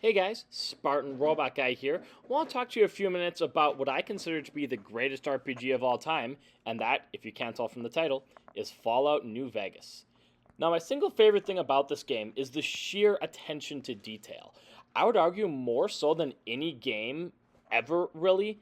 Hey guys, Spartan Robot Guy here. I want to talk to you a few minutes about what I consider to be the greatest RPG of all time, and that, if you can't tell from the title, is Fallout New Vegas. Now, my single favorite thing about this game is the sheer attention to detail. I would argue more so than any game ever, really.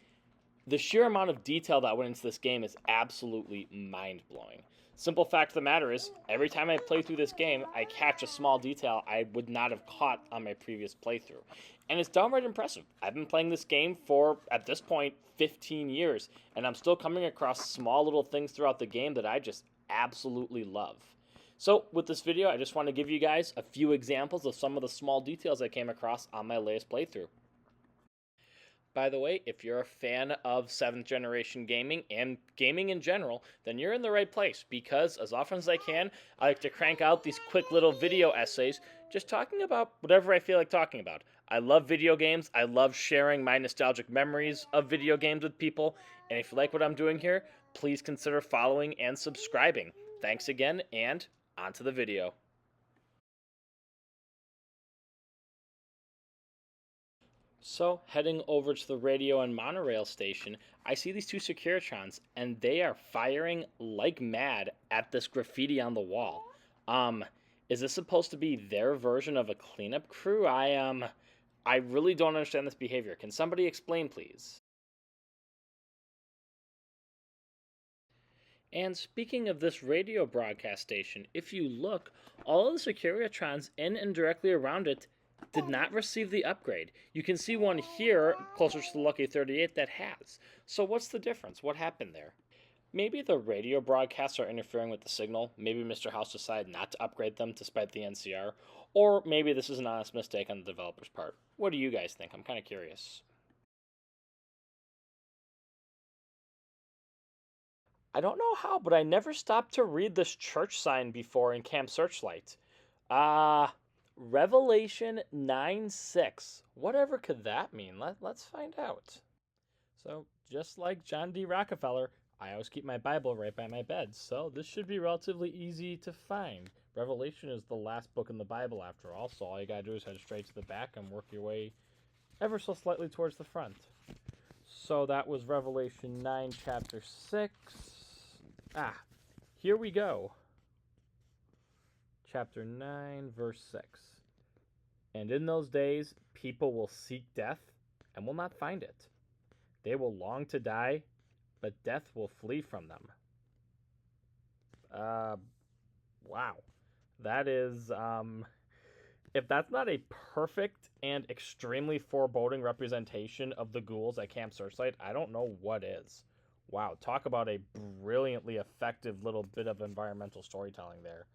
The sheer amount of detail that went into this game is absolutely mind blowing. Simple fact of the matter is, every time I play through this game, I catch a small detail I would not have caught on my previous playthrough. And it's downright impressive. I've been playing this game for, at this point, 15 years, and I'm still coming across small little things throughout the game that I just absolutely love. So, with this video, I just want to give you guys a few examples of some of the small details I came across on my latest playthrough. By the way, if you're a fan of 7th generation gaming and gaming in general, then you're in the right place because as often as I can, I like to crank out these quick little video essays just talking about whatever I feel like talking about. I love video games. I love sharing my nostalgic memories of video games with people. And if you like what I'm doing here, please consider following and subscribing. Thanks again, and on to the video. So, heading over to the radio and monorail station, I see these two Securitrons, and they are firing like mad at this graffiti on the wall. Um, is this supposed to be their version of a cleanup crew? I really don't understand this behavior. Can somebody explain, please? And speaking of this radio broadcast station, if you look, all of the Securitrons in and directly around it did not receive the upgrade. You can see one here, closer to the Lucky 38, that has. So what's the difference? What happened there? Maybe the radio broadcasts are interfering with the signal. Maybe Mr. House decided not to upgrade them despite the NCR. Or maybe this is an honest mistake on the developer's part. What do you guys think? I'm kind of curious. I don't know how, but I never stopped to read this church sign before in Camp Searchlight. Revelation 9:6. Whatever could that mean? Let's find out. So, just like John D. Rockefeller, I always keep my Bible right by my bed, so this should be relatively easy to find. Revelation is the last book in the Bible, after all, so all you gotta do is head straight to the back and work your way ever so slightly towards the front. So that was Revelation 9, chapter 6. Here we go. Chapter 9, verse 6. And in those days, people will seek death and will not find it. They will long to die, but death will flee from them. Wow. That is, if that's not a perfect and extremely foreboding representation of the ghouls at Camp Searchlight, I don't know what is. Wow, talk about a brilliantly effective little bit of environmental storytelling there.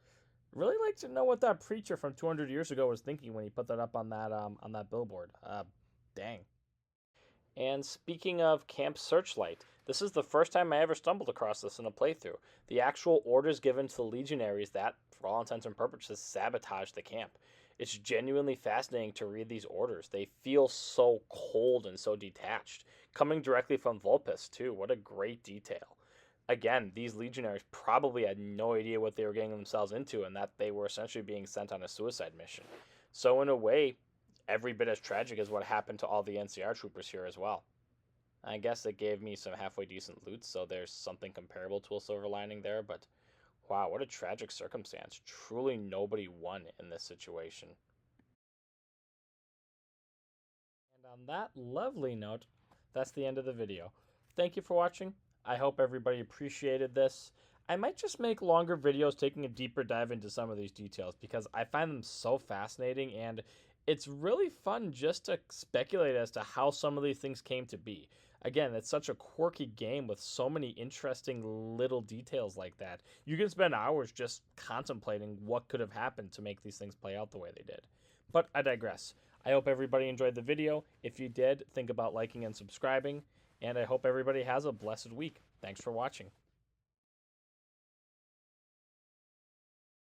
Really like to know what that preacher from 200 years ago was thinking when he put that up on that billboard. Dang. And speaking of Camp Searchlight, this is the first time I ever stumbled across this in a playthrough. The actual orders given to the legionaries that, for all intents and purposes, sabotage the camp. It's genuinely fascinating to read these orders. They feel so cold and so detached. Coming directly from Vulpes, too. What a great detail. Again, these legionaries probably had no idea what they were getting themselves into and that they were essentially being sent on a suicide mission. So, in a way, every bit as tragic as what happened to all the NCR troopers here as well. I guess it gave me some halfway decent loot, so there's something comparable to a silver lining there, but wow, what a tragic circumstance. Truly nobody won in this situation. And on that lovely note, that's the end of the video. Thank you for watching. I hope everybody appreciated this. I might just make longer videos taking a deeper dive into some of these details because I find them so fascinating, and it's really fun just to speculate as to how some of these things came to be. Again, it's such a quirky game with so many interesting little details like that. You can spend hours just contemplating what could have happened to make these things play out the way they did. But I digress. I hope everybody enjoyed the video. If you did, think about liking and subscribing. And I hope everybody has a blessed week. Thanks for watching.